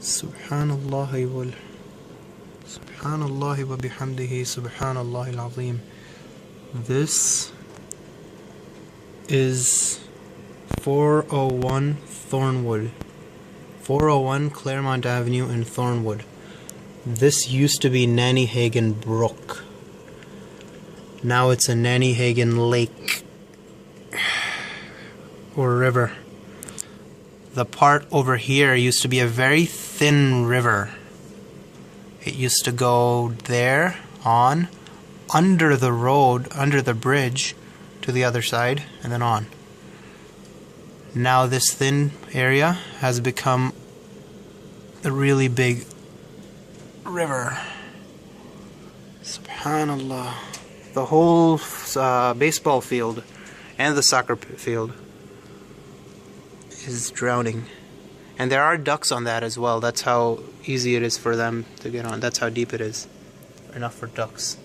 Subhanallah wa bihamdihi subhanallah al-azim. This is 401 Thornwood. 401 Claremont Avenue in Thornwood. This used to be Nannyhagen Brook. Now it's a Nannyhagen Lake or river. The part over here used to be a very thin river. It used to go there on, under the road, under the bridge to the other side, and then on. Now this thin area has become a really big river. Subhanallah. The whole baseball field and the soccer field is drowning. And there are ducks on that as well. That's how easy it is for them to get on. That's how deep it is. Enough for ducks.